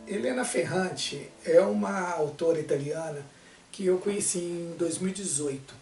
Elena Ferrante é uma autora italiana que eu conheci em 2018.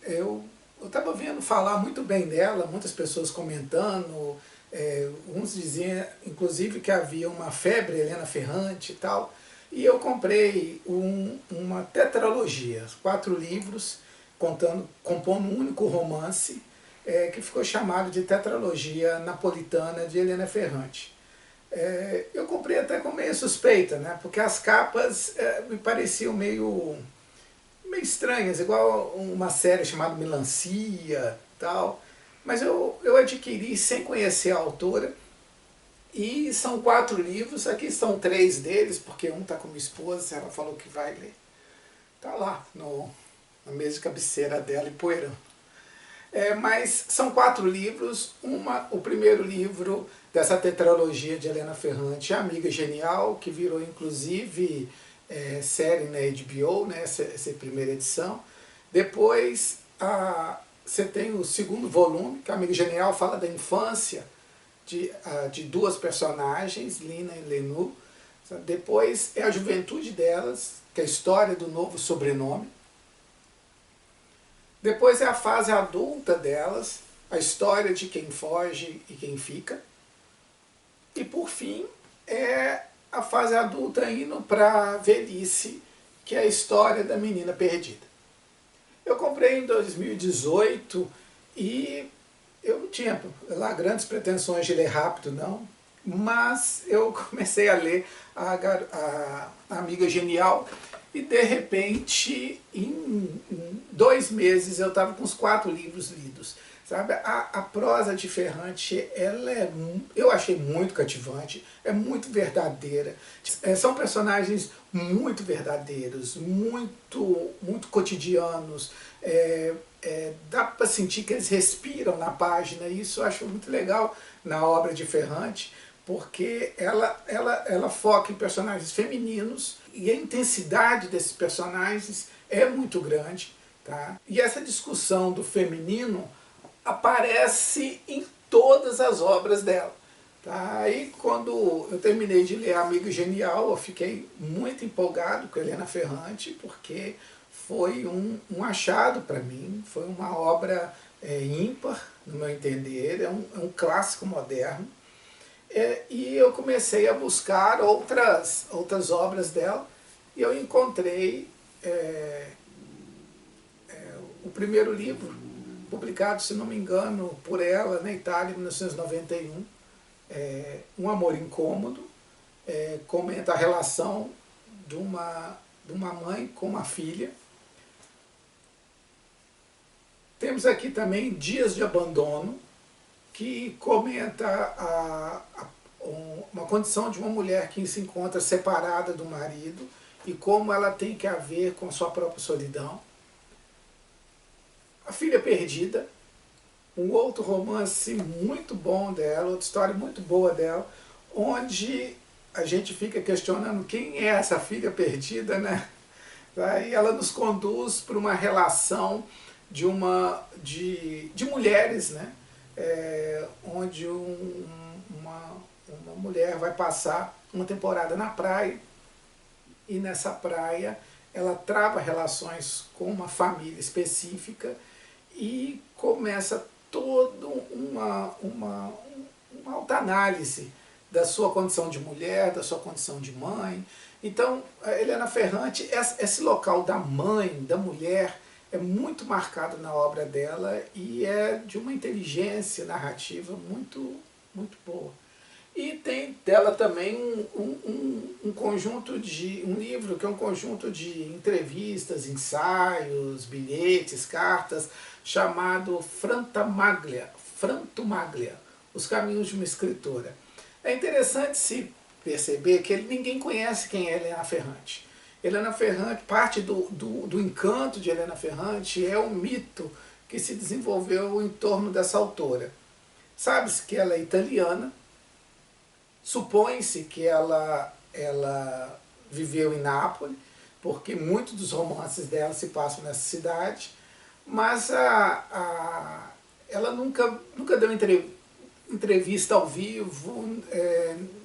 Eu estava vendo falar muito bem dela, muitas pessoas comentando, uns diziam inclusive que havia uma febre Elena Ferrante e tal, e eu comprei uma tetralogia, 4 livros, compondo um único romance, que ficou chamado de Tetralogia Napolitana de Elena Ferrante. Eu comprei até com meio suspeita, né? Porque as capas me pareciam meio estranhas, igual uma série chamada Melancia tal. Mas eu adquiri sem conhecer a autora, e são 4 livros, aqui são 3 deles, porque um está com minha esposa, ela falou que vai ler. Está lá na mesa de cabeceira dela em Poeirão. Mas são 4 livros. O primeiro livro dessa tetralogia de Elena Ferrante é Amiga Genial, que virou inclusive série na HBO, né, essa primeira edição. Depois você tem o segundo volume, que Amiga Genial fala da infância de 2 personagens, Lina e Lenu. Depois é a juventude delas, que é a história do novo sobrenome. Depois é a fase adulta delas, a história de quem foge e quem fica. E por fim é a fase adulta indo para a velhice, que é a história da menina perdida. Eu comprei em 2018 e eu não tinha lá grandes pretensões de ler rápido, não. Mas eu comecei a ler a Amiga Genial e de repente em 2 meses eu estava com os 4 livros lidos. Sabe? A prosa de Ferrante, eu achei muito cativante, é muito verdadeira. São personagens muito verdadeiros, muito cotidianos. Dá para sentir que eles respiram na página, e isso eu acho muito legal na obra de Ferrante, porque ela foca em personagens femininos e a intensidade desses personagens é muito grande. Tá? E essa discussão do feminino aparece em todas as obras dela. Tá? Aí quando eu terminei de ler Amiga Genial, eu fiquei muito empolgado com Elena Ferrante, porque foi um achado para mim, foi uma obra ímpar, no meu entender, é um clássico moderno. E eu comecei a buscar outras obras dela, e eu encontrei o primeiro livro, publicado, se não me engano, por ela na Itália em 1991, Um Amor Incômodo, comenta a relação de uma mãe com uma filha. Temos aqui também Dias de Abandono, que comenta uma condição de uma mulher que se encontra separada do marido e como ela tem que ver com a sua própria solidão. A Filha Perdida, um outro romance muito bom dela, outra história muito boa dela, onde a gente fica questionando quem é essa filha perdida, né? Aí ela nos conduz para uma relação de mulheres, né? Onde uma mulher vai passar uma temporada na praia, e nessa praia ela trava relações com uma família específica e começa toda uma autoanálise da sua condição de mulher, da sua condição de mãe. Então, a Elena Ferrante, esse local da mãe, da mulher, é muito marcado na obra dela e é de uma inteligência narrativa muito boa. E tem dela também um livro que é um conjunto de entrevistas, ensaios, bilhetes, cartas, chamado Frantumaglia, Os Caminhos de uma Escritora. É interessante se perceber que ninguém conhece quem é Elena Ferrante. Elena Ferrante, parte do encanto de Elena Ferrante é o mito que se desenvolveu em torno dessa autora. Sabe-se que ela é italiana, supõe-se que ela viveu em Nápoles, porque muitos dos romances dela se passam nessa cidade, mas ela nunca deu entrevista ao vivo,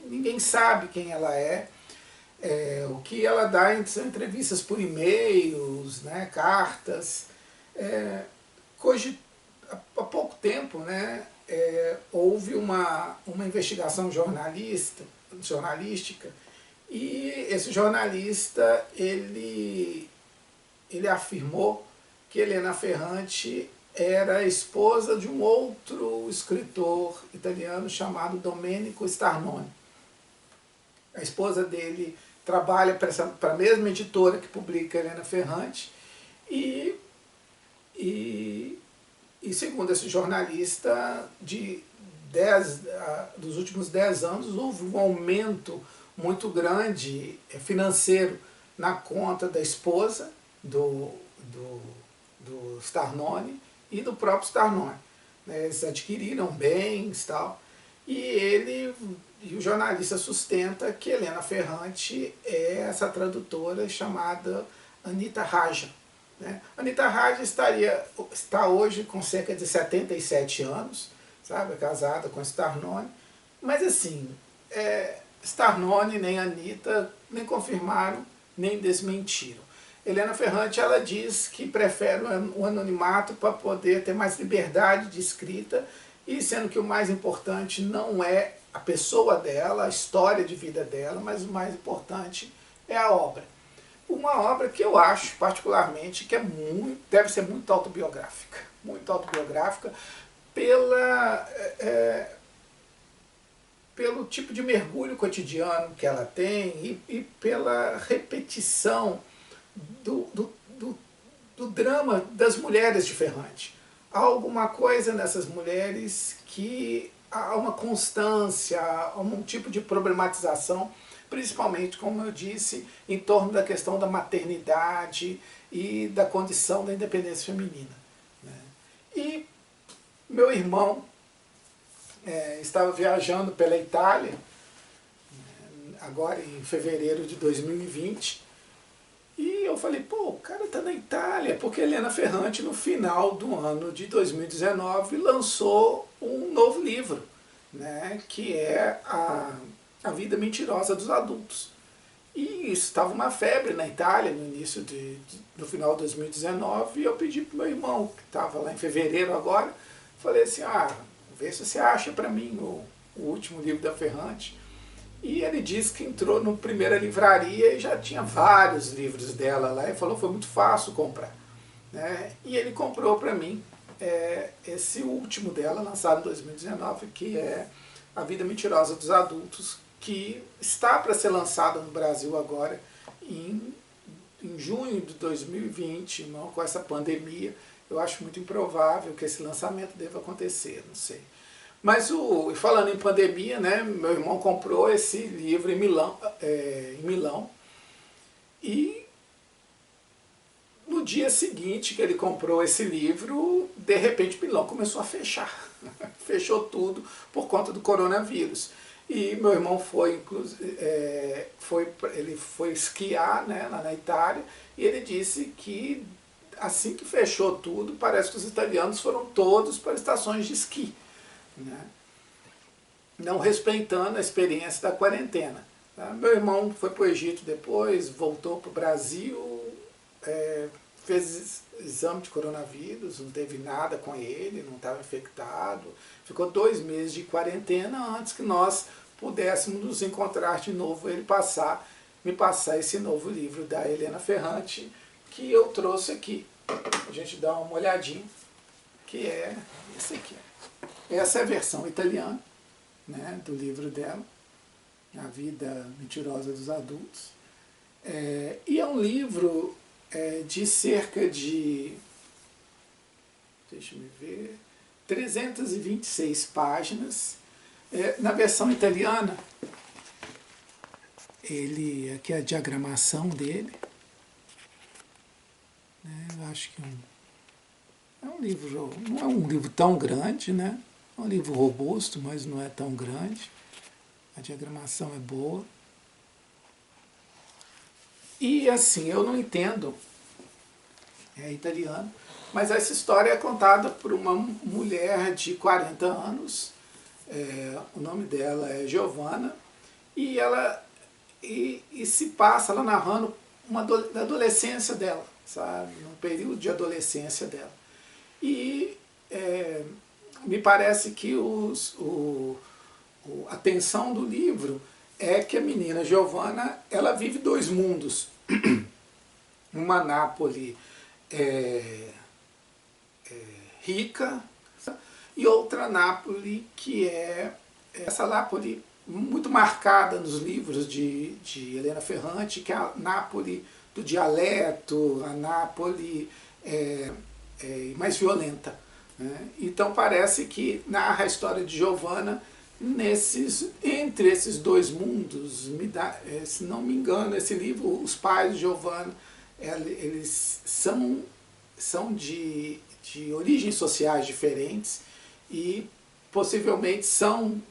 ninguém sabe quem ela é. O que ela dá são entrevistas por e-mails, né, cartas. Hoje, há pouco tempo, né, houve uma investigação jornalística, e esse jornalista ele afirmou que Elena Ferrante era esposa de um outro escritor italiano chamado Domenico Starnone. A esposa dele trabalha para a mesma editora que publica Elena Ferrante, e segundo esse jornalista, dos últimos 10 anos houve um aumento muito grande financeiro na conta da esposa do Starnone e do próprio Starnone. Eles adquiriram bens e tal, e o jornalista sustenta que Elena Ferrante é essa tradutora chamada Anita Raja. Anita Raja está hoje com cerca de 77 anos, sabe, casada com Starnone, mas assim, Starnone nem Anita nem confirmaram nem desmentiram. Helena Ferrante, ela diz que prefere o anonimato para poder ter mais liberdade de escrita, e sendo que o mais importante não é a pessoa dela, a história de vida dela, mas o mais importante é a obra. Uma obra que eu acho, particularmente, que deve ser muito autobiográfica pelo tipo de mergulho cotidiano que ela tem e pela repetição do drama das mulheres de Ferrante. Há alguma coisa nessas mulheres que há uma constância, há um tipo de problematização, principalmente, como eu disse, em torno da questão da maternidade e da condição da independência feminina. E meu irmão estava viajando pela Itália, agora em fevereiro de 2020, e eu falei, pô, o cara tá na Itália, porque Helena Ferrante, no final do ano de 2019, lançou um novo livro, né, que é A Vida Mentirosa dos Adultos. E isso estava uma febre na Itália no início no final de 2019, e eu pedi para o meu irmão, que estava lá em fevereiro agora, falei assim, vê se você acha para mim o último livro da Ferrante. E ele disse que entrou na primeira livraria e já tinha vários livros dela lá, e falou, foi muito fácil comprar. E ele comprou para mim esse último dela, lançado em 2019, que é A Vida Mentirosa dos Adultos, que está para ser lançado no Brasil agora, em junho de 2020, não, com essa pandemia. Eu acho muito improvável que esse lançamento deva acontecer, não sei. Mas, falando em pandemia, né, meu irmão comprou esse livro em Milão, e no dia seguinte que ele comprou esse livro, de repente Milão começou a fechar. Fechou tudo por conta do coronavírus. E meu irmão ele foi esquiar, né, lá na Itália, e ele disse que assim que fechou tudo, parece que os italianos foram todos para estações de esqui, né, não respeitando a experiência da quarentena. Meu irmão foi para o Egito depois, voltou para o Brasil, fez exame de coronavírus, não teve nada com ele, não estava infectado, ficou 2 meses de quarentena antes que nós pudéssemos nos encontrar de novo, ele me passar esse novo livro da Elena Ferrante, que eu trouxe aqui. A gente dá uma olhadinha, que é esse aqui. Essa é a versão italiana, né, do livro dela, A Vida Mentirosa dos Adultos. E é um livro de cerca de, deixa eu ver, 326 páginas. Na versão italiana, aqui é a diagramação dele. Eu acho que é um livro, não é um livro tão grande, né? É um livro robusto, mas não é tão grande. A diagramação é boa. E assim, eu não entendo italiano, mas essa história é contada por uma mulher de 40 anos, o nome dela é Giovanna, e ela se passa ela narrando da adolescência dela, sabe? No período de adolescência dela. E me parece que a tensão do livro é que a menina Giovanna, ela vive dois mundos. Uma Nápoles rica e outra Nápoles que é essa Nápoles muito marcada nos livros de Helena Ferrante, que é a Nápoles do dialeto, a Nápoles mais violenta, né? Então parece que narra a história de Giovanna entre esses dois mundos. Se não me engano, esse livro, os pais de Giovanna, eles são de origens sociais diferentes e possivelmente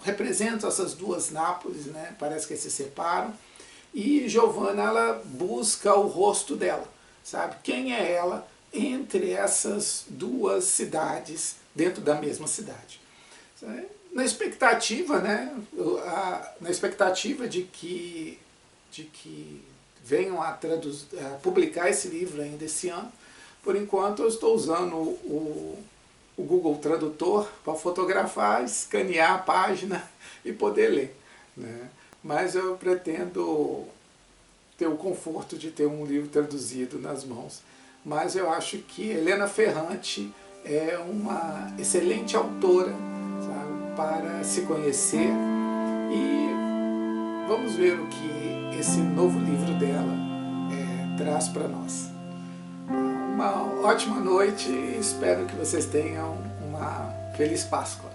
representam essas duas Nápoles, né? Parece que se separam. E Giovanna, ela busca o rosto dela, sabe? Quem é ela entre essas duas cidades, dentro da mesma cidade. Na expectativa, né? Na expectativa de que venham a publicar esse livro ainda esse ano. Por enquanto eu estou usando o Google Tradutor para fotografar, escanear a página e poder ler, né? Mas eu pretendo ter o conforto de ter um livro traduzido nas mãos. Mas eu acho que Helena Ferrante é uma excelente autora, sabe, para se conhecer, e vamos ver o que esse novo livro dela traz para nós. Uma ótima noite e espero que vocês tenham uma feliz Páscoa.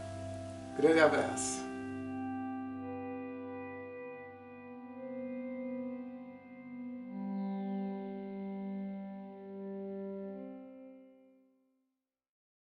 Grande abraço.